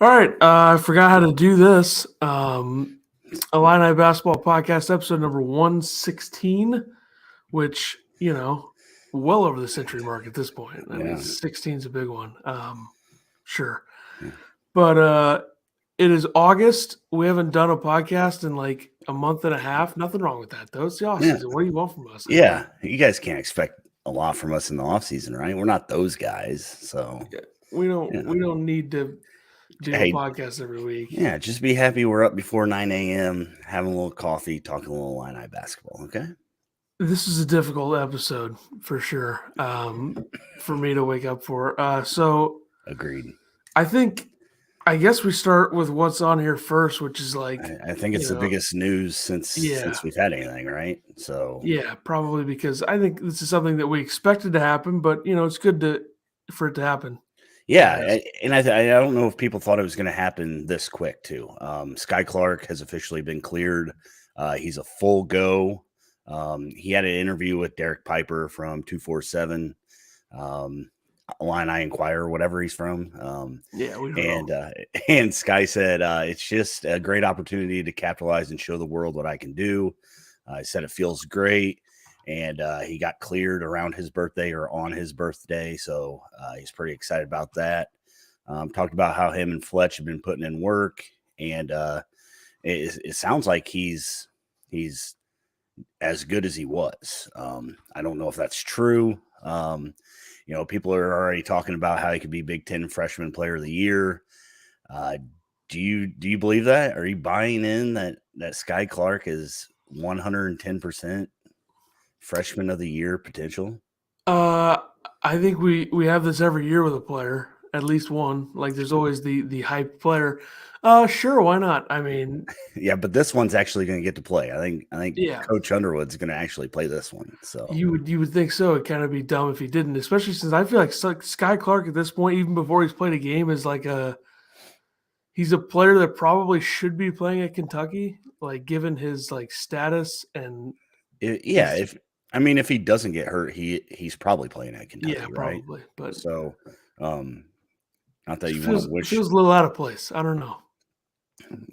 All right, I forgot how to do this. Illini Basketball Podcast episode number 116, which, well over the century mark at this point. I mean, 16 is a big one. Sure. Yeah. But it is August. We haven't done a podcast in like a month and a half. Nothing wrong with that, though. It's the offseason. What do you want from us? Yeah, you guys can't expect a lot from us in the offseason, right? We're not those guys, so we don't need to do a podcast every week. Yeah, just be happy we're up before 9 a.m., having a little coffee, talking a little Illini basketball, okay? This is a difficult episode for sure for me to wake up for. So agreed. I guess we start with what's on here first, which is like I think it's the biggest news since we've had anything, right? So yeah, probably because I think this is something that we expected to happen, but it's good for it to happen. Yeah, and I don't know if people thought it was going to happen this quick too. Skyy Clark has officially been cleared. He's a full go. He had an interview with Derek Piper from 247. Illini Inquirer, whatever he's from. We don't know. And Skyy said it's just a great opportunity to capitalize and show the world what I can do. He said it feels great, and he got cleared around his birthday or on his birthday, so he's pretty excited about that. Talked about how him and Fletch have been putting in work, and it sounds like he's as good as he was. I don't know if that's true. People are already talking about how he could be Big Ten Freshman Player of the Year. Do you believe that? Are you buying in that Skyy Clark is 110% Freshman of the Year potential? I think we have this every year with a player, at least one. Like there's always the hype player. Sure, why not? I mean, yeah, but this one's actually going to get to play. I think Coach Underwood's going to actually play this one. So you would think so. It'd kind of be dumb if he didn't, especially since I feel like Skyy Clark at this point, even before he's played a game, is like he's a player that probably should be playing at Kentucky, like given his like status and if he doesn't get hurt, he's probably playing at Kentucky, yeah, probably. Right? But so not that you want to wish. Feels a little out of place. I don't know.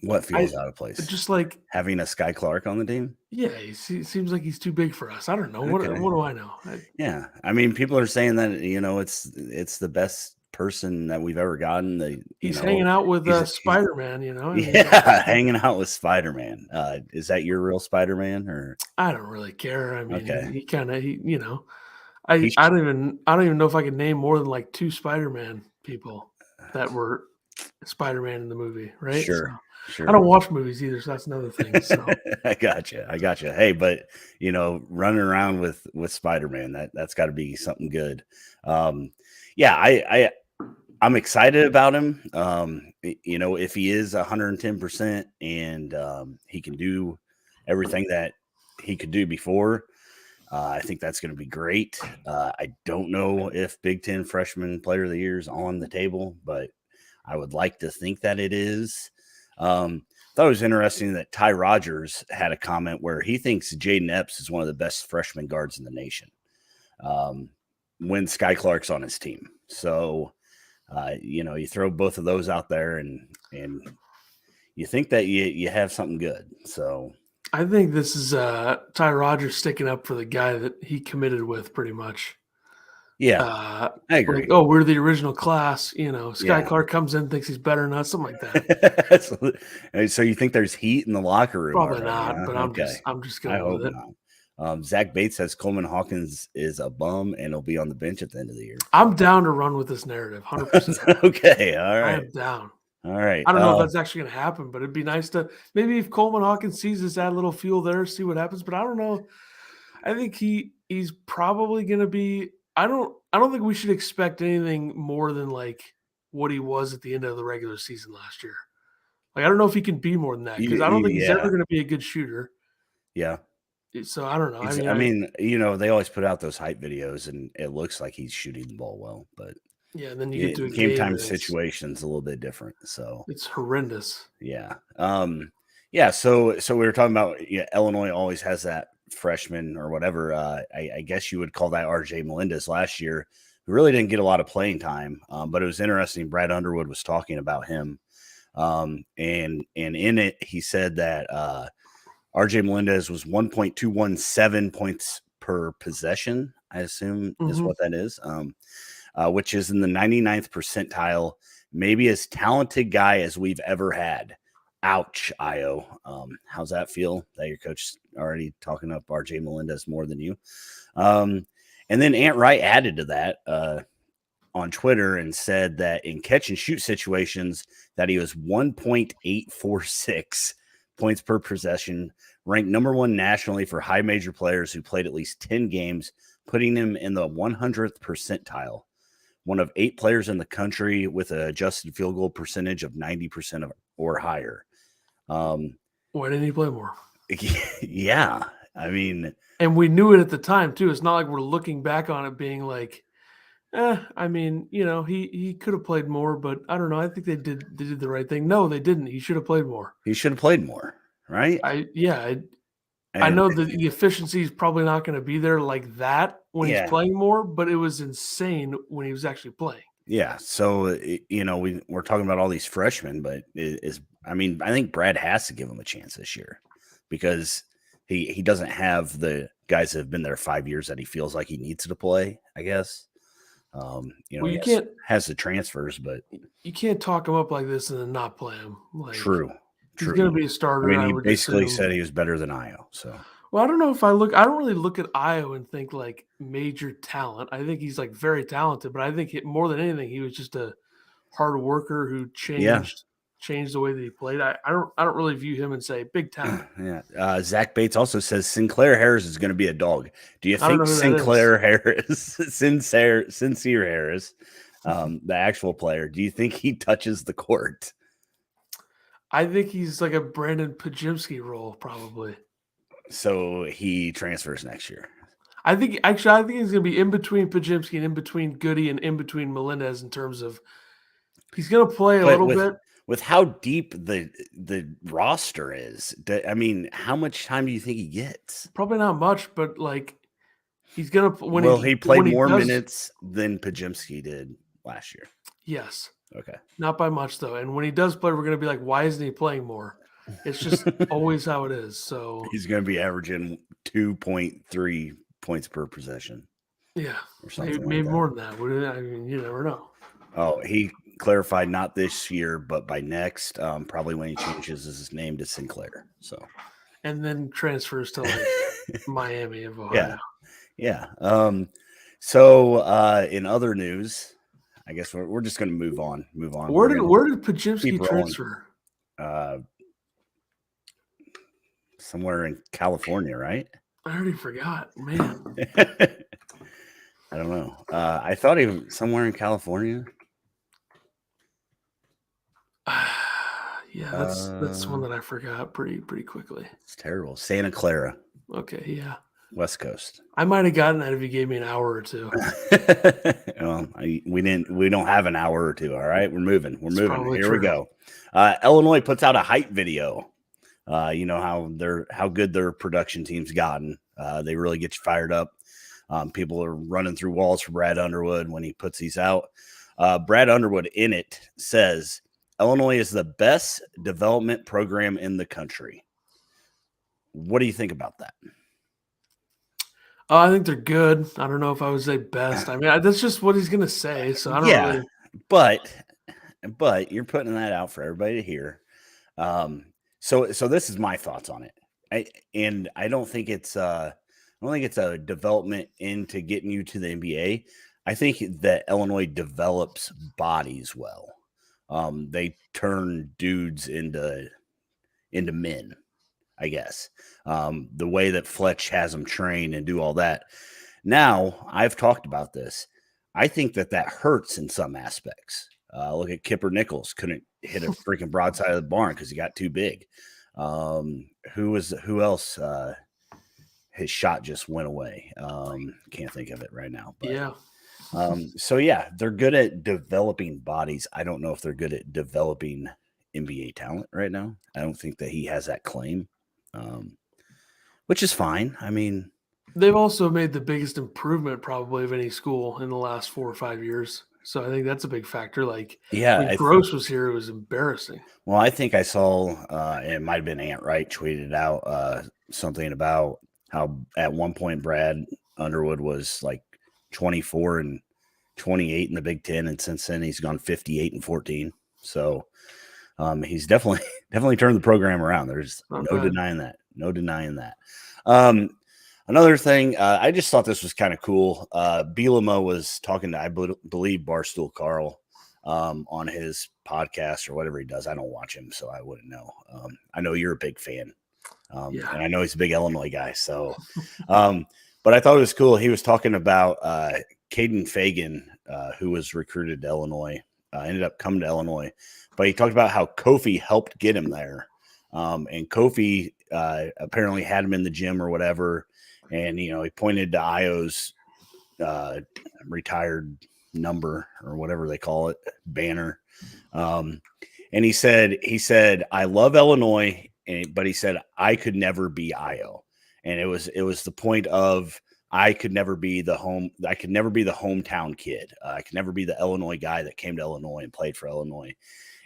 What feels out of place? Just like having a Skyy Clark on the team. Yeah, he seems like he's too big for us. I don't know. Okay. What do I know? Yeah, I mean, people are saying that it's the best person that we've ever gotten. He's hanging out with Spider-Man. Hanging out with Spider-Man. Is that your real Spider-Man, or I don't really care. I mean, he kind of I don't even know if I could name more than like 2 Spider-Man people that were Spider-Man in the movie, right? Sure. I don't watch movies either, so that's another thing. So I gotcha. Hey, but running around with Spider-Man, that's got to be something good. I'm excited about him. If he is 110% and he can do everything that he could do before, I think that's going to be great. I don't know if Big Ten Freshman Player of the Year is on the table, but I would like to think that it is. Thought it was interesting that Ty Rogers had a comment where he thinks Jaden Epps is one of the best freshman guards in the nation when Skyy Clark's on his team. So, you throw both of those out there and you think that you have something good. So I think this is Ty Rogers sticking up for the guy that he committed with pretty much. Yeah, I agree. Like, we're the original class. Skyy Clark comes in, thinks he's better than us, something like that. So you think there's heat in the locker room? Probably not, but I'm just going with it. Not. Zach Bates says Coleman Hawkins is a bum and he'll be on the bench at the end of the year. I'm down to run with this narrative, 100%. Okay, all right. I'm down. All right. I don't know if that's actually going to happen, but it'd be nice to maybe if Coleman Hawkins sees us add a little fuel there, see what happens. But I don't know. I think he's probably going to be. I don't think we should expect anything more than like what he was at the end of the regular season last year. Like I don't know if he can be more than that because I don't think he's ever going to be a good shooter. Yeah. So I don't know. I mean, they always put out those hype videos, and it looks like he's shooting the ball well, but yeah, and then you get to a game time situation's a little bit different. So it's horrendous. Yeah. So we were talking about Illinois always has that freshman or whatever. I guess you would call that RJ Melendez last year, who really didn't get a lot of playing time. But it was interesting. Brad Underwood was talking about him And in it, he said that RJ Melendez was 1.217 points per possession, I assume is what that is, which is in the 99th percentile, maybe as talented guy as we've ever had. Ouch, Io. How's that feel that your coach already talking up RJ Melendez more than you? And then Ant Wright added to that on Twitter and said that in catch and shoot situations that he was 1.846 points per possession, ranked number 1 nationally for high major players who played at least 10 games, putting him in the 100th percentile. One of 8 players in the country with an adjusted field goal percentage of 90% or higher. Why didn't he play more? Yeah. I mean, and we knew it at the time too. It's not like we're looking back on it being like, I mean, he could have played more, but I don't know. I think they did the right thing. No, they didn't. He should have played more. He should have played more, right? I know that the efficiency is probably not going to be there like that when he's playing more, but it was insane when he was actually playing. Yeah. So, we're talking about all these freshmen, but I think Brad has to give him a chance this year because he doesn't have the guys that have been there 5 years that he feels like he needs to play, I guess. You can't has the transfers, but you can't talk him up like this and then not play him. Like, true. He's going to be a starter. He basically said he was better than Io. So, well, I don't know if I don't really look at Io and think like major talent. I think he's like very talented, but I think more than anything, he was just a hard worker who changed the way that he played. I don't really view him and say big talent. Yeah. Zach Bates also says Sinclair Harris is going to be a dog. Do you think Sinclair Harris, Sincere Harris, the actual player, do you think he touches the court? I think he's like a Brandon Pajimski role, probably. So he transfers next year. I think he's going to be in between Pajimski and in between Goody and in between Melendez in terms of he's going to play a little bit. With how deep the roster is, how much time do you think he gets? Probably not much, but like he's going to he played more minutes than Pajimski did last year. Yes. Okay. Not by much, though. And when he does play, we're going to be like, why isn't he playing more? It's just always how it is. So he's going to be averaging 2.3 points per possession. Yeah. Or something maybe like more than that. I mean, you never know. Oh, he clarified not this year, but by next, probably when he changes his name to Sinclair. So, and then transfers to like Miami of Ohio. Yeah. So, in other news, I guess we're just going to move on. Where did Pajimski transfer? Somewhere in California, right? I already forgot, man. I don't know. I thought he was somewhere in California. Yeah, that's one that I forgot pretty quickly. It's terrible. Santa Clara. Okay, yeah. West Coast. I might have gotten that if you gave me an hour or two. Well, we don't have an hour or two. All right, we're moving. Here true. we go. Illinois puts out a hype video. You know how good their production team's gotten. They really get you fired up. People are running through walls for Brad Underwood when he puts these out. Brad Underwood in it says Illinois is the best development program in the country. What do you think about that? I think they're good. I don't know if I would say best. I mean, that's just what he's going to say. So I don't really. But you're putting that out for everybody to hear. So this is my thoughts on it. I don't think it's a development into getting you to the NBA. I think that Illinois develops bodies well. They turn dudes into men, I guess. The way that Fletch has them train and do all that. Now, I've talked about this. I think that hurts in some aspects. Look at Kipper Nichols. Couldn't hit a freaking broadside of the barn because he got too big. Who else? His shot just went away. Can't think of it right now. But, yeah. So, yeah, they're good at developing bodies. I don't know if they're good at developing NBA talent right now. I don't think that he has that claim, which is fine. I mean, they've also made the biggest improvement probably of any school in the last 4 or 5 years. So I think that's a big factor. Like Yeah, when Gross was here, it was embarrassing. well, I think I saw it might have been Ant Wright tweeted out something about how at one point Brad Underwood was like 24 and 28 in the Big Ten, and since then he's gone 58 and 14. So he's definitely turned the program around. There's no denying that. No denying that. Another thing, I just thought this was kind of cool. Bielema was talking to, I believe, Barstool Carl on his podcast or whatever he does. I don't watch him, so I wouldn't know. I know you're a big fan, and I know he's a big Illinois guy. So, but I thought it was cool. He was talking about Caden Fagan, who was recruited to Illinois, ended up coming to Illinois. But he talked about how Kofi helped get him there. And Kofi apparently had him in the gym or whatever. And, he pointed to Io's retired number or whatever they call it, banner. And he said, I love Illinois, but he said, I could never be Io. And it was the point of, I could never be the hometown kid. I could never be the Illinois guy that came to Illinois and played for Illinois.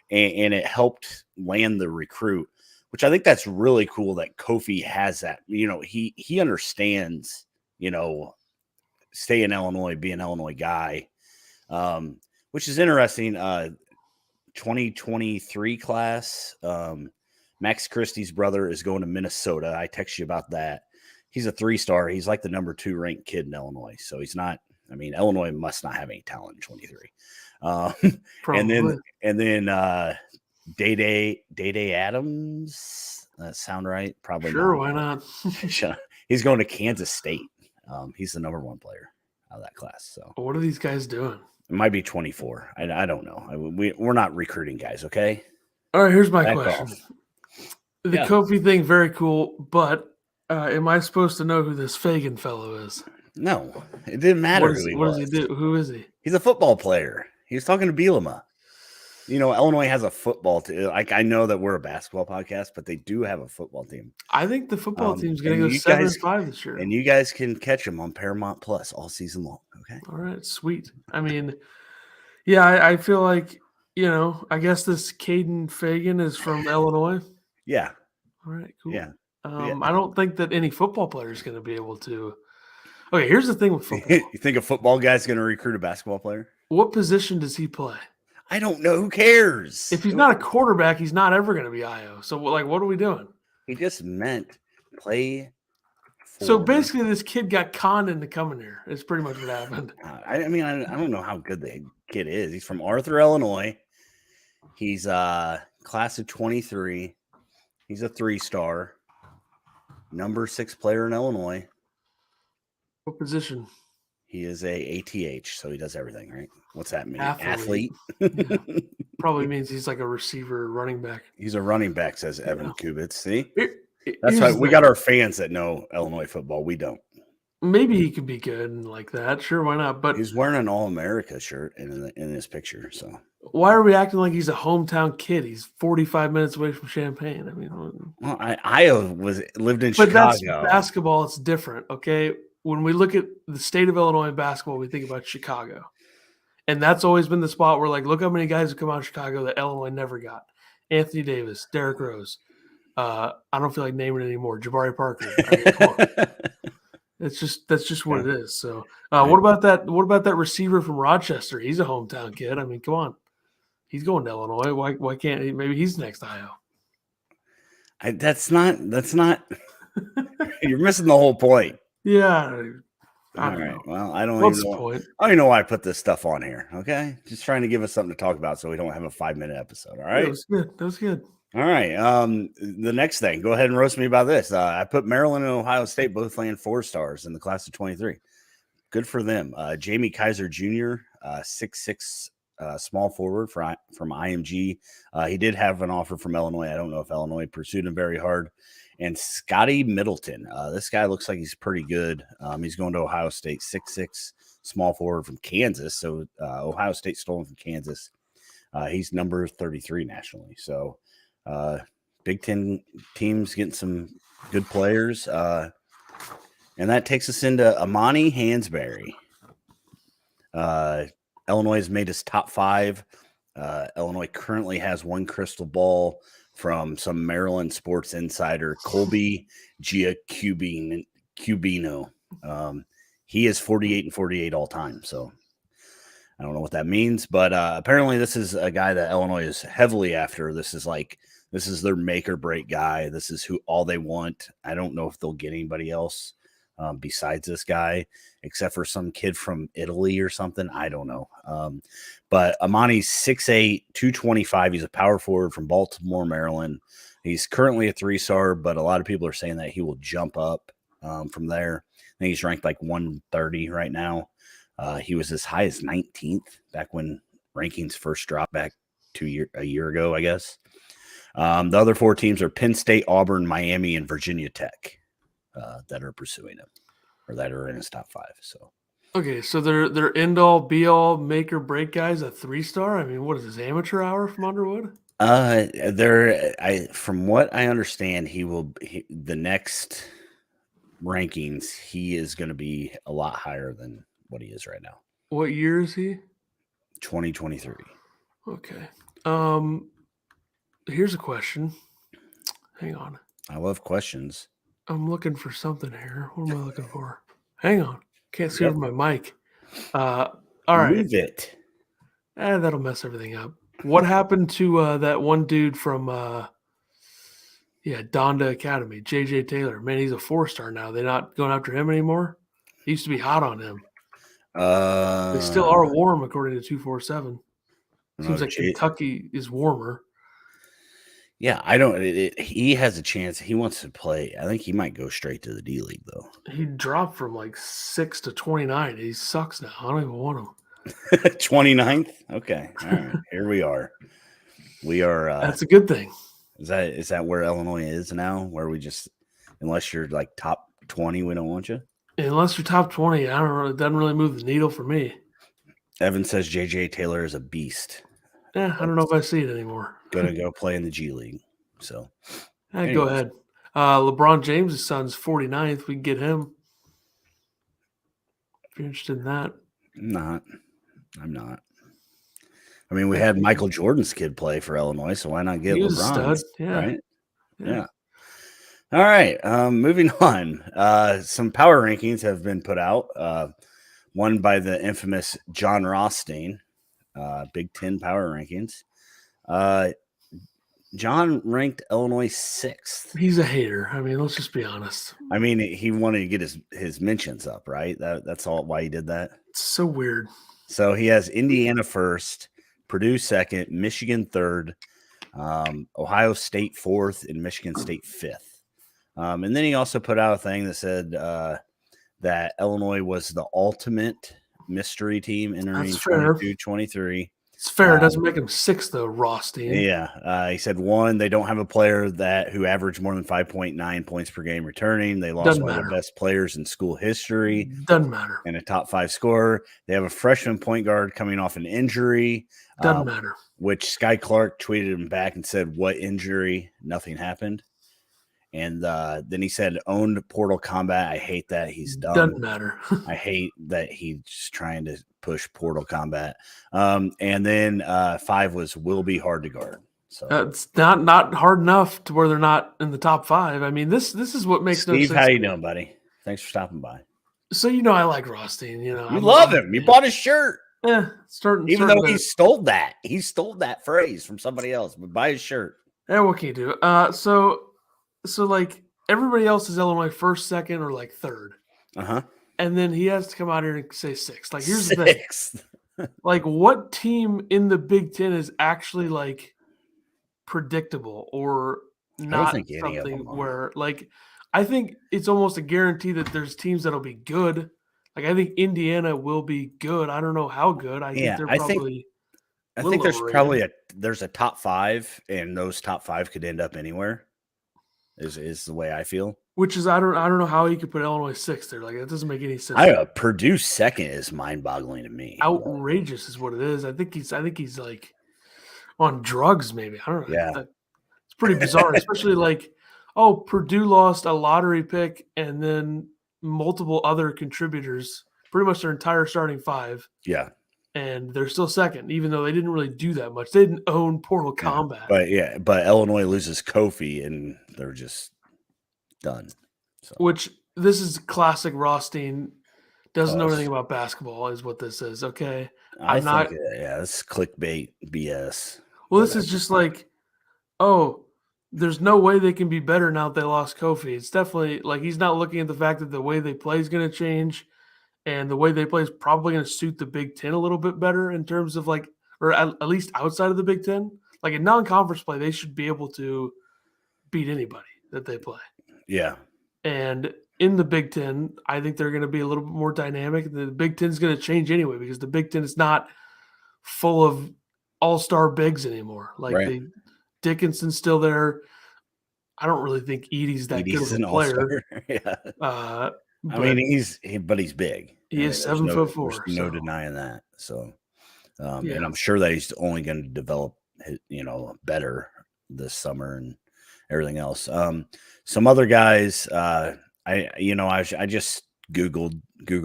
And it helped land the recruit, which I think that's really cool that Kofi has that. He understands, stay in Illinois, be an Illinois guy, which is interesting. 2023 class, Max Christie's brother is going to Minnesota. I text you about that. He's a 3-star. He's like the number 2 ranked kid in Illinois. So he's not, Illinois must not have any talent in 23. And then Day Adams, that sound right? Probably sure. Not. Why not? He's going to Kansas State. He's the number 1 player out of that class. So what are these guys doing? It might be 24. I don't know. We're not recruiting guys. Okay. All right. Here's my question. The Kofi thing, very cool, but am I supposed to know who this Fagan fellow is? No, it didn't matter who he was. What does he do? Who is he? He's a football player. He was talking to Bielema. Illinois has a football team. I know that we're a basketball podcast, but they do have a football team. I think the football team's going to go 7-5 this year. And you guys can catch them on Paramount Plus all season long. Okay. All right. Sweet. I feel like, I guess this Caden Fagan is from Illinois. Yeah. All right. Cool. Yeah. I don't think that any football player is going to be able to. Okay. Here's the thing with football. You think a football guy's going to recruit a basketball player? What position does he play? I don't know. Who cares? If he's not a quarterback, he's not ever going to be Io. So, what are we doing? He just meant play. So basically, this kid got conned into coming here. It's pretty much what happened. I don't know how good the kid is. He's from Arthur, Illinois. He's class of 23. He's a 3-star, number 6 player in Illinois. What position? He is a ATH, so he does everything, right? What's that mean? Athlete. Yeah. Probably means he's like a receiver, running back. He's a running back, says Evan Kubitz. See? That's right. We got our fans that know Illinois football. We don't. Maybe he could be good and like that. Sure, why not? But he's wearing an All-America shirt in this picture. So why are we acting like he's a hometown kid? He's 45 minutes away from Champaign. Iowa lived in Chicago. But that's basketball. It's different. Okay, when we look at the state of Illinois basketball, we think about Chicago, and that's always been the spot where, like, look how many guys have come out of Chicago that Illinois never got: Anthony Davis, Derrick Rose. I don't feel like naming it anymore. Jabari Parker. Come on. That's just what it is. So, what about that? What about that receiver from Rochester? He's a hometown kid. Come on, he's going to Illinois. Why can't he? Maybe he's next Io. That's not. You're missing the whole point. Yeah. All right. Well, I don't even know why I put this stuff on here. Okay, just trying to give us something to talk about so we don't have a 5-minute episode. All right. That was good. All right. The next thing, go ahead and roast me about this. I put Maryland and Ohio State both laying 4-stars in the class of 23. Good for them. Jamie Kaiser Jr., 6'6", small forward from IMG. He did have an offer from Illinois. I don't know if Illinois pursued him very hard. And Scotty Middleton. This guy looks like he's pretty good. He's going to Ohio State, 6'6", small forward from Kansas. So Ohio State stole him from Kansas. He's number 33 nationally. So Big Ten teams getting some good players. And that takes us into Amani Hansberry. Illinois has made his top 5. Illinois currently has one crystal ball from some Maryland sports insider, Colby Giacubino. He is 48-48 all time. So I don't know what that means, but apparently this is a guy that Illinois is heavily after. This is their make or break guy. This is who all they want. I don't know if they'll get anybody else besides this guy, except for some kid from Italy or something. I don't know. But Amani's 6'8", 225. He's a power forward from Baltimore, Maryland. He's currently a 3-star, but a lot of people are saying that he will jump up from there. I think he's ranked like 130 right now. He was as high as 19th back when rankings first dropped back a year ago, I guess. The other 4 teams are Penn State, Auburn, Miami, and Virginia Tech that are pursuing him, or that are in his top 5. So okay, so they're end all be all make or break guys, a 3-star. I mean, what is this, amateur hour from Underwood? From what I understand, the next rankings, he is going to be a lot higher than what he is right now. What year is he? 2023. Okay. Here's a question. Hang on. I love questions. I'm looking for something here. What am I looking for? Hang on. Can't see over my mic. All right. Move it. That'll mess everything up. What happened to that one dude from Donda Academy, JJ Taylor? Man, he's a 4-star now. They're not going after him anymore. They used to be hot on him. They still are warm, according to 247. Seems like Kentucky is warmer. Yeah, he has a chance. He wants to play. I think he might go straight to the D League, though. He dropped from like 6 to 29. He sucks now. I don't even want him. 29th? Okay. All right. Here we are. We are. That's a good thing. Is that where Illinois is now? Where we just, unless you're like top 20, we don't want you? Unless you're top 20, I don't know. It doesn't really move the needle for me. Evan says JJ Taylor is a beast. I don't know if I see it anymore. Going to go play in the G League. So, go ahead. LeBron James' son's 49th. We can get him. If you're interested in that. I'm not. I mean, we had Michael Jordan's kid play for Illinois, so why not get LeBron? Right? Yeah. All right. Moving on. Some power rankings have been put out. One by the infamous John Rothstein, Big Ten power rankings. John ranked Illinois 6th. He's a hater. I mean, let's just be honest. I mean, he wanted to get his mentions up, right? That's all why he did that. It's so weird. So he has Indiana 1st, Purdue 2nd, Michigan 3rd, Ohio State 4th, and Michigan State 5th. And then he also put out a thing that said that Illinois was the ultimate mystery team entering 22-23. It's fair. It doesn't make him 6th, though, Rothstein. Yeah. He said, 1, they don't have a player who averaged more than 5.9 points per game returning. They lost one of the best players in school history. Doesn't matter. And a top 5 scorer. They have a freshman point guard coming off an injury. Doesn't matter. Which Skyy Clark tweeted him back and said, what injury? Nothing happened. And then he said, owned Portal Combat. I hate that. He's dumb. Doesn't matter. I hate that he's trying to push Portal Combat. And then 5 was will be hard to guard. So it's not hard enough to where they're not in the top 5. I mean, this is what makes Steve, no sense. how you doing, buddy? Thanks for stopping by. So I like Rothstein. You love him. You bought his shirt. Even though he stole that. He stole that phrase from somebody else. But buy his shirt. Yeah, what can you do? So like everybody else is Illinois 1st, 2nd, or like 3rd. And then he has to come out here and say 6th. Like, here's the thing. Like, what team in the Big Ten is actually like predictable or not something where like I think it's almost a guarantee that there's teams that'll be good. Like, I think Indiana will be good. I don't know how good. I think they're probably I think there's a top 5, and those top 5 could end up anywhere. Is the way I feel. Which is I don't know how he could put Illinois 6th there. Like, that doesn't make any sense. Purdue 2nd is mind-boggling to me. Outrageous is what it is. I think he's like on drugs, maybe. I don't know. Yeah. It's pretty bizarre, especially like, Purdue lost a lottery pick and then multiple other contributors, pretty much their entire starting 5. Yeah. and they're still second, even though they didn't really do that much. They didn't own Portal Combat. But Illinois loses Kofi, and they're just done. So. Which this is classic Rothstein. Doesn't know Us. anything about basketball, is what this is. Okay, I think it's clickbait BS. Well, this is just like, oh, there's no way they can be better now that they lost Kofi. It's definitely like he's not looking at the fact that the way they play is going to change, and the way they play is probably going to suit the Big Ten a little bit better in terms of like, or at least outside of the Big Ten. Like in non-conference play, they should be able to beat anybody that they play. Yeah. And in the Big Ten, I think they're going to be a little bit more dynamic. The Big Ten is going to change anyway because the Big Ten is not full of all-star bigs anymore. Like Dickinson's still there. I don't really think Edey's that good of a player. Yeah. I mean, he's big. He is 7'4". There's no denying that. So, and I'm sure that he's only going to develop, better this summer and everything else. Some other guys, I just Google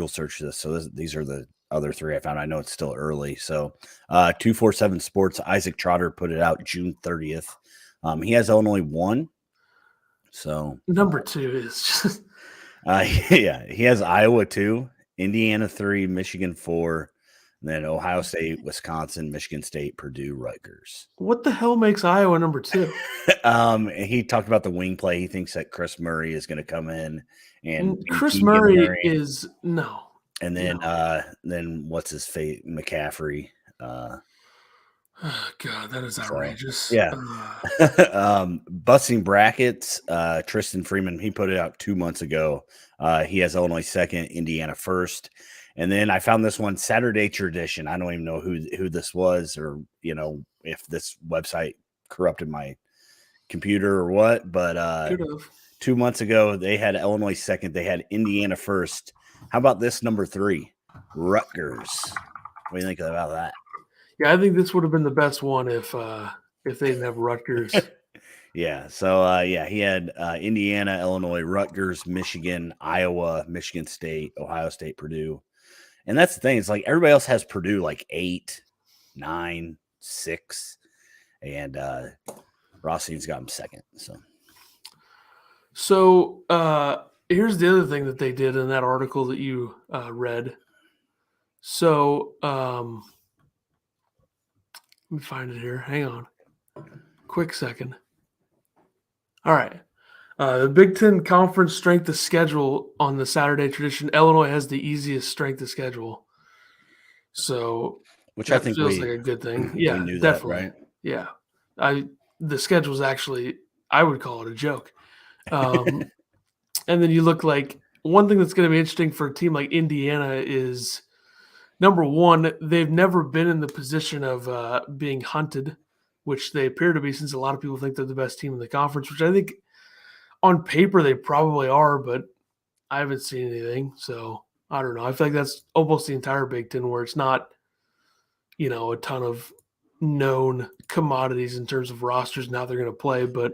searched this. So these are the other three I found. I know it's still early. So 247 Sports, Isaac Trotter put it out June 30th. He has Illinois 1. So number 2 is just he has Iowa 2, Indiana 3, Michigan 4, and then Ohio State, Wisconsin, Michigan State, Purdue, Rutgers. What the hell makes Iowa number 2? He talked about the wing play. He thinks that Chris Murray is going to come in, and Chris Murray is no. And then then what's his fate? McCaffrey. Oh, God, that is outrageous. Yeah. Busting brackets, Tristan Freeman, he put it out 2 months ago. He has Illinois 2nd, Indiana 1st. And then I found this one, Saturday Tradition. I don't even know who this was, or if this website corrupted my computer or what. But 2 months ago, they had Illinois 2nd. They had Indiana 1st. How about this number 3, Rutgers? What do you think about that? Yeah, I think this would have been the best one if they didn't have Rutgers. Yeah. So he had Indiana, Illinois, Rutgers, Michigan, Iowa, Michigan State, Ohio State, Purdue. And that's the thing. It's like everybody else has Purdue like 8, 9, 6. And Rothstein's got him 2nd. So here's the other thing that they did in that article that you read. So let me find it here. Hang on. Quick second. All right. The Big Ten Conference strength of schedule on the Saturday Tradition. Illinois has the easiest strength of schedule. So which I think feels like a good thing. Yeah, knew definitely. That, right? Yeah. The schedule is actually, I would call it a joke. And then you look like one thing that's going to be interesting for a team like Indiana is, number one, they've never been in the position of being hunted, which they appear to be, since a lot of people think they're the best team in the conference, which I think on paper they probably are, but I haven't seen anything. So I don't know. I feel like that's almost the entire Big Ten, where it's not, a ton of known commodities in terms of rosters and how they're going to play. But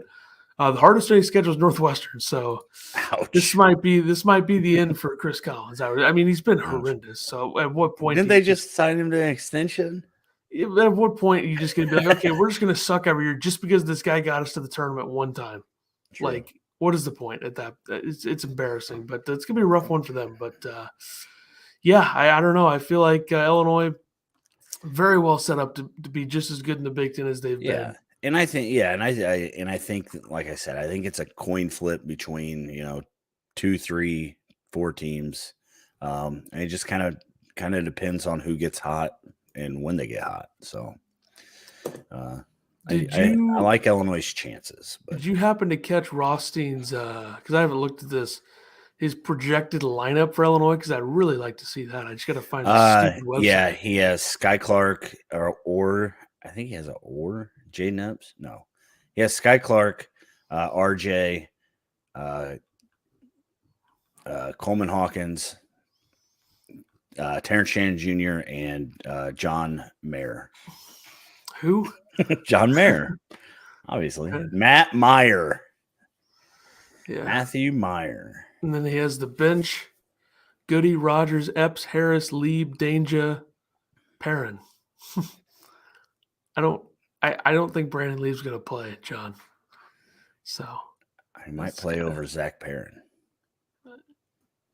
the hardest training schedule is Northwestern. So ouch. This might be the end for Chris Collins. I mean, he's been horrendous. So at what point didn't they just sign him to an extension? At what point are you just going to be like, okay, we're just going to suck every year just because this guy got us to the tournament one time? True. Like, what is the point at that? It's embarrassing, but it's going to be a rough one for them. But I don't know. I feel like Illinois very well set up to be just as good in the Big Ten as they've been. And I think, I think, like I said, I think it's a coin flip between 2, 3, 4 teams, and it just kind of depends on who gets hot and when they get hot. So, I like Illinois' chances. But. Did you happen to catch Rothstein's? Because I haven't looked at this. His projected lineup for Illinois, because I'd really like to see that. I just got to find a stupid website. Yeah, he has Skyy Clark or I think he has Jaden Epps. No, he has Skyy Clark, RJ, Coleman Hawkins, Terrence Shannon Jr., and John Mayer. Who? John Mayer, obviously. Okay. Matt Meyer. Yeah. Matthew Meyer. And then he has the bench: Goody, Rogers, Epps, Harris, Lieb, Danger, Perrin. I don't think Brandon Lee's going to play, John. So he might play over Zach Perrin.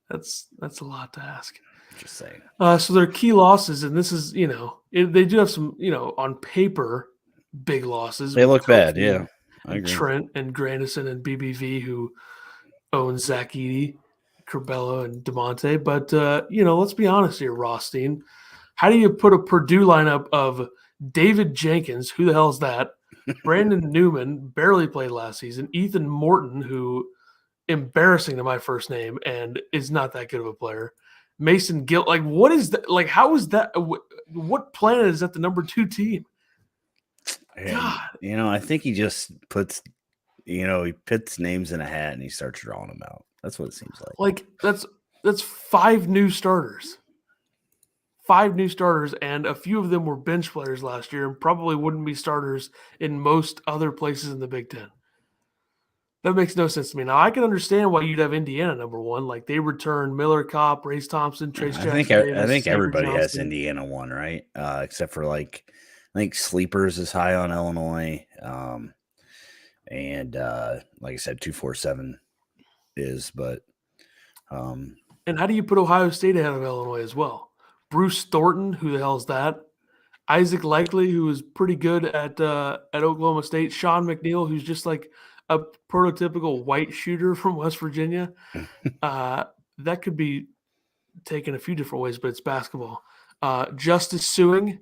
That's a lot to ask. Just saying. So their key losses, and this is, they do have some, on paper, big losses. They look bad, yeah. I agree. Trent and Grandison and BBV, who owns Zach Edey, Corbello, and DeMonte. But, let's be honest here, Rothstein. How do you put a Purdue lineup of David Jenkins, who the hell is that? Brandon Newman, barely played last season. Ethan Morton, who embarrassing to my first name and is not that good of a player. Mason Gill, what is that? How is that? What planet is that the number 2 team? God. I think he just puts, he puts names in a hat and he starts drawing them out. That's what it seems like. That's 5 new starters. 5 new starters, and a few of them were bench players last year and probably wouldn't be starters in most other places in the Big Ten. That makes no sense to me. Now, I can understand why you'd have Indiana number 1. They returned Miller Kopp, Race Thompson, Trace Jackson. I think everybody has Indiana 1, right? Except for I think Sleepers is high on Illinois. And like I said, 247 is, but. And how do you put Ohio State ahead of Illinois as well? Bruce Thornton, who the hell is that? Isaac Likely, who was pretty good at Oklahoma State. Sean McNeil, who's just like a prototypical white shooter from West Virginia. That could be taken a few different ways, but it's basketball. Justice Suing,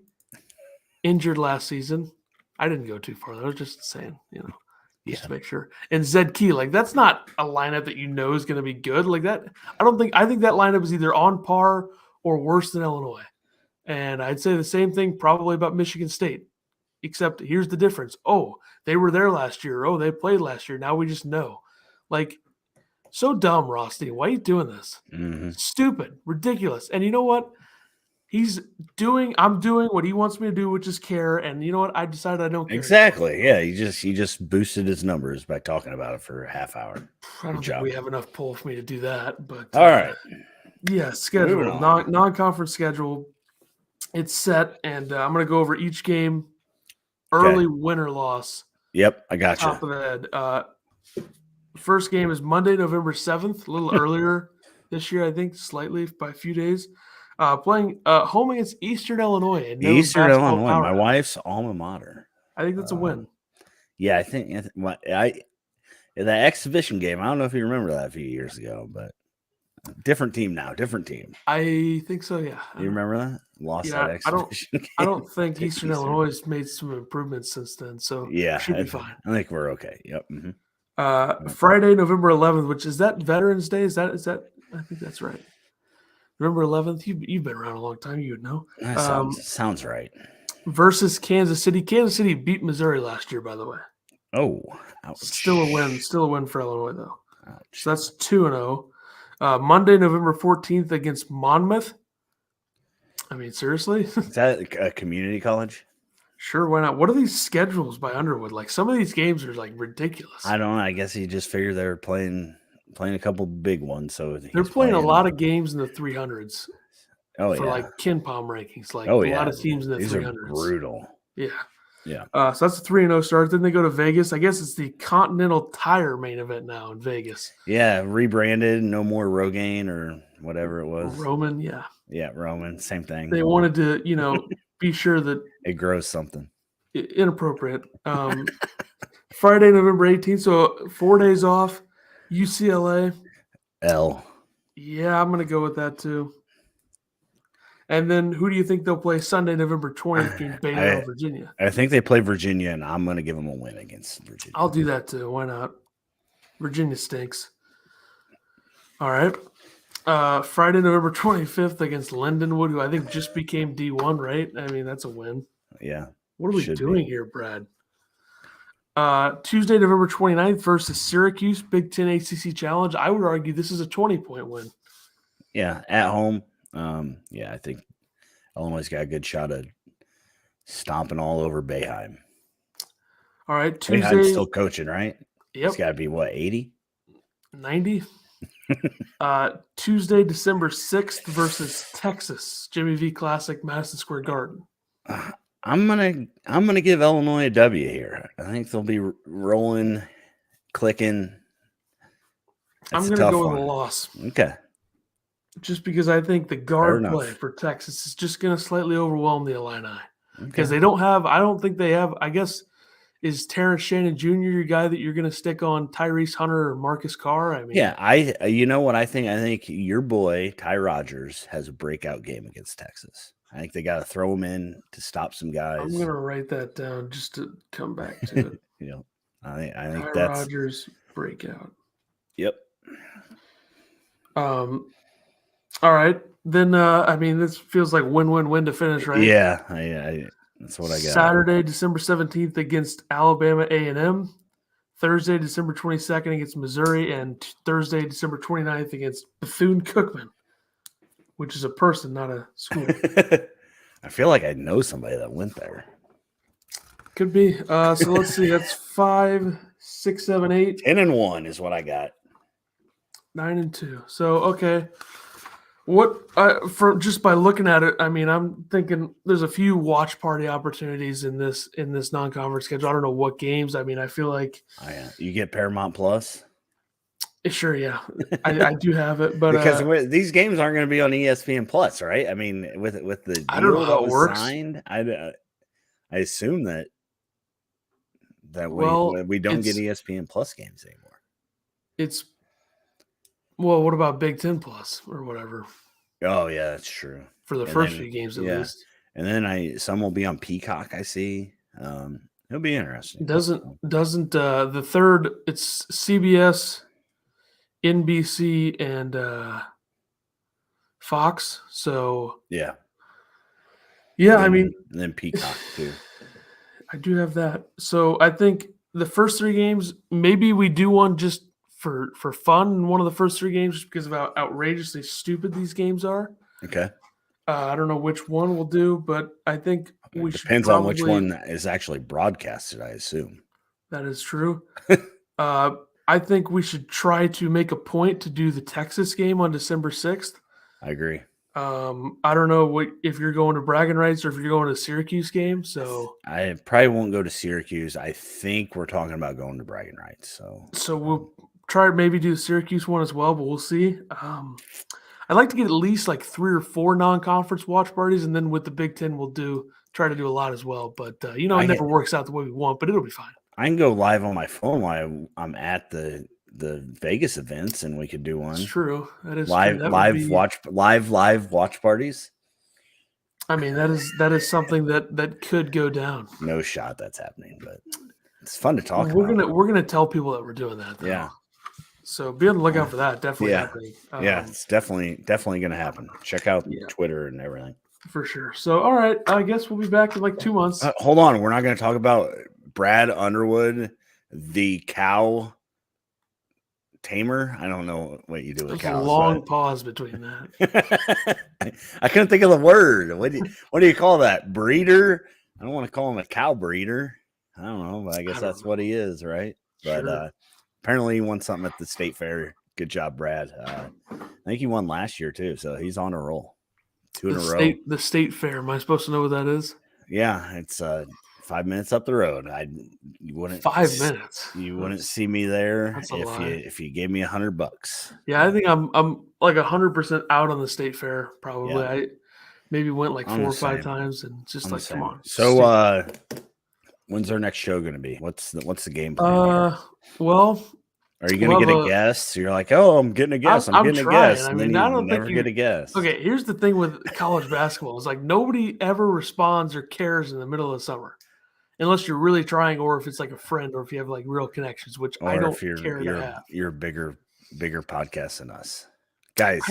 injured last season. I didn't go too far. I was just saying, just to make sure. And Zed Key, that's not a lineup that is going to be good. That, I think that lineup is either on par or worse than Illinois. And I'd say the same thing probably about Michigan State, except here's the difference. Oh, they were there last year. Oh, they played last year. Now we just know. So dumb, Rothstein. Why are you doing this? Mm-hmm. Stupid, ridiculous. And you know what? I'm doing what he wants me to do, which is care. And you know what? I decided I don't care. Exactly. Yeah. You just boosted his numbers by talking about it for a half hour. I don't think we have enough pull for me to do that. But all right. Yeah, schedule. Non-conference schedule. It's set, and I'm going to go over each game, early win or loss. Yep, I got you. Top of the head. First game is Monday, November 7th, a little earlier this year, I think, slightly by a few days. Playing home against Eastern Illinois. Eastern Illinois, my wife's alma mater. I think that's a win. Yeah, I think that exhibition game, I don't know if you remember that a few years ago, but different team now, different team. I think so, yeah. You remember that? Lost that exhibition game. I don't think Eastern Illinois has made some improvements since then, so should be fine. I think we're okay. Yep. Mm-hmm. Friday, November 11th, which is that Veterans Day? Is that? I think that's right. November 11th. You've been around a long time. You would know. That sounds right. Versus Kansas City. Kansas City beat Missouri last year, by the way. Oh, ouch. Still a win. Still a win for Illinois, though. Ouch. So that's 2-0. Monday, November 14th against Monmouth. I mean, seriously? Is that a community college? Sure, why not? What are these schedules by Underwood? Some of these games are ridiculous. I don't know. I guess he just figured they were playing a couple big ones. So they're playing a lot of games in the 300s. Oh, for yeah. Ken Palm rankings. A lot of teams in the these 300s. Are brutal. Yeah. Yeah. So that's a 3-0 start. Then they go to Vegas. I guess it's the Continental Tire main event now in Vegas. Yeah, rebranded. No more Rogaine or whatever it was. Roman, yeah. Yeah, Roman. Same thing. They wanted to, be sure that it grows something. Inappropriate. Friday, November 18th. So 4 days off. UCLA. L. Yeah, I'm going to go with that too. And then who do you think they'll play Sunday, November 20th against Baylor, Virginia? I think they play Virginia, and I'm going to give them a win against Virginia. I'll do that too. Why not? Virginia stinks. All right. Friday, November 25th against Lindenwood, who I think just became D1, right? I mean, that's a win. Yeah. What are we doing here, Brad? Tuesday, November 29th versus Syracuse, Big Ten ACC Challenge. I would argue this is a 20-point win. Yeah, at home. I think Illinois got a good shot at stomping all over Boeheim. All right, Tuesday. Boeheim's still coaching, right? Yep. It's got to be, 80? 90? Tuesday, December 6th versus Texas, Jimmy V Classic, Madison Square Garden. I'm gonna give Illinois a W here. I think they'll be rolling, clicking. That's I'm a going to tough go with one. a loss. Okay. Just because I think the guard play for Texas is just going to slightly overwhelm the Illini. Because they don't have, I don't think they have, I guess, is Terrence Shannon Jr. your guy that you're going to stick on Tyrese Hunter or Marcus Carr? I mean, yeah, you know what I think? I think your boy Ty Rodgers has a breakout game against Texas. I think they got to throw him in to stop some guys. I'm going to write that down just to come back to it. I think Ty that's Rodgers breakout. Yep. All right. Then I mean, this feels like win-win-win to finish, right? Yeah, I that's what I got. Saturday, December 17th against Alabama A&M. Thursday, December 22nd against Missouri, and Thursday, December 29th against Bethune-Cookman, which is a person, not a school. I feel like I know somebody that went there. Could be. So let's see. That's 5, 6, 7, 8. 10-1 is what I got. 9-2. So okay. What for just by looking at it, I mean, I'm thinking there's a few watch party opportunities in this non-conference schedule. I don't know what games. I mean, I feel like you get Paramount Plus. Sure, yeah, I do have it, but because these games aren't going to be on ESPN Plus, right? I mean, with the deal I don't know how that it was works. signed, I assume that we don't get ESPN Plus games anymore. Well, what about Big Ten Plus or whatever? Oh yeah, that's true. For the first few games, at least. And then some will be on Peacock. I see. It'll be interesting. Doesn't the third? It's CBS, NBC, and Fox. So yeah. I mean, and then Peacock too. I do have that. So I think the first 3 games, maybe we do one just for fun in one of the first 3 games, just because of how outrageously stupid these games are. Okay. I don't know which one we'll do, but I think we should. Depends on which one is actually broadcasted, I assume. That is true. I think we should try to make a point to do the Texas game on December 6th. I agree. I don't know if you're going to bragging rights or if you're going to Syracuse game. So I probably won't go to Syracuse. I think we're talking about going to bragging rights. So we'll try to maybe do the Syracuse one as well, but we'll see. I'd like to get at least like 3 or 4 non-conference watch parties, and then with the Big Ten, we'll try to do a lot as well. But it never works out the way we want, but it'll be fine. I can go live on my phone while I'm at the Vegas events, and we could do one. That's true. That is live watch parties. I mean, that is something that could go down. No shot that's happening, but it's fun to talk about. We're gonna tell people that we're doing that, though. Yeah. So be on the lookout for that. Definitely happening. It's definitely going to happen. Check out Twitter and everything. For sure. So, all right. I guess we'll be back in like 2 months. Hold on. We're not going to talk about Brad Underwood, the cow tamer. I don't know what you do with cows. A long pause between that. I couldn't think of the word. What do you call that? Breeder? I don't want to call him a cow breeder. I don't know, but I guess that's what he is, right? But sure. Apparently he won something at the state fair. Good job, Brad. I think he won last year too, so he's on a roll. 2 in a row. The state fair. Am I supposed to know what that is? Yeah, it's 5 minutes up the road. You wouldn't 5 minutes. You wouldn't see me there if you gave me $100. Yeah, I think I'm like 100% out on the state fair. Probably. Yeah. I maybe went like 4 or 5 times, and just like, come on. So when's our next show going to be? What's the game plan? Well, are you going to get a guest? So you're like, oh, I'm getting a guest. I'm getting trying. A guest. I mean, I don't never get a guest. Okay, here's the thing with college basketball. It's like nobody ever responds or cares in the middle of the summer, unless you're really trying, or if it's like a friend, or if you have like real connections, which I don't care to have. You're a bigger podcast than us, guys.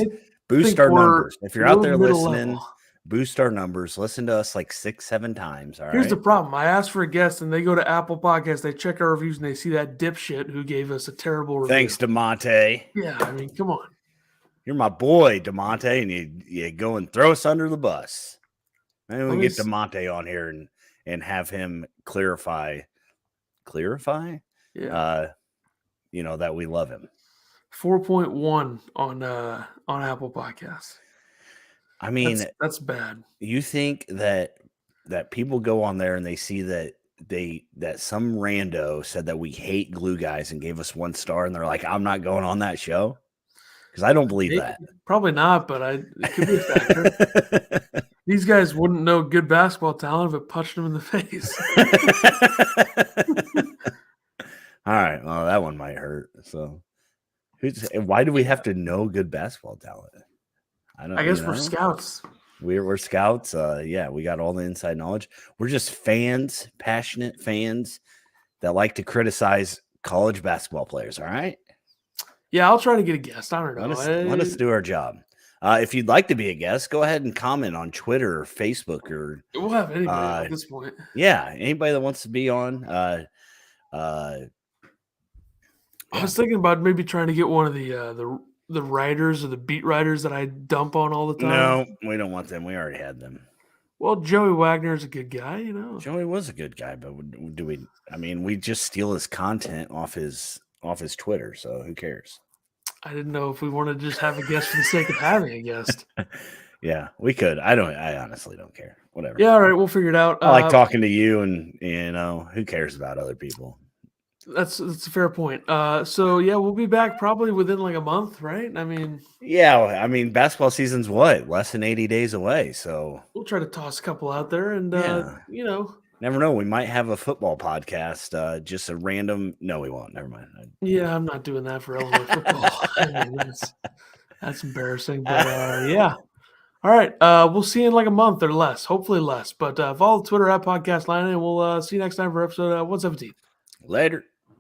Boost our numbers. If you're out there listening. Boost our numbers. Listen to us like 6-7 times. All right. Here's the problem. I asked for a guest, and they go to Apple Podcasts. They check our reviews, and they see that dipshit who gave us a terrible review. Thanks, DeMonte. Yeah, I mean, come on. You're my boy, DeMonte, and you go and throw us under the bus. Maybe we can get DeMonte on here and have him clarify. Yeah. That we love him. 4.1 on Apple Podcasts. I mean, that's bad. You think that people go on there and they see that some rando said that we hate glue guys and gave us 1 star, and they're like, I'm not going on that show? Because I don't believe that. Probably not, but it could be a factor. These guys wouldn't know good basketball talent if it punched them in the face. All right, well, that one might hurt. So, why do we have to know good basketball talent? I guess we're scouts. We're scouts. Yeah, we got all the inside knowledge. We're just fans, passionate fans that like to criticize college basketball players. All right. Yeah, I'll try to get a guest. I don't know. Let us do our job. If you'd like to be a guest, go ahead and comment on Twitter or Facebook, or we'll have anybody at this point. Yeah, anybody that wants to be on. I was thinking about maybe trying to get one of the writers or the beat writers that I dump on all the time. No, we don't want them. We already had them. Well, Joey Wagner is a good guy, Joey was a good guy, but do we? I mean, we just steal his content off his Twitter, so who cares? I didn't know if we wanted to just have a guest for the sake of having a guest. Yeah, we could. I honestly don't care. Whatever. Yeah, all right, we'll figure it out. I like talking to you, and who cares about other people? That's a fair point. So yeah, we'll be back probably within like a month, right? I mean, basketball season's less than 80 days away, so we'll try to toss a couple out there, and never know. We might have a football podcast, just a random. No, we won't. Never mind. Yeah, I'm not doing that for Illinois football. I mean, that's embarrassing, but yeah. All right, we'll see you in like a month or less, hopefully less. But follow Twitter at Podcast Line, and we'll see you next time for episode 117. Later.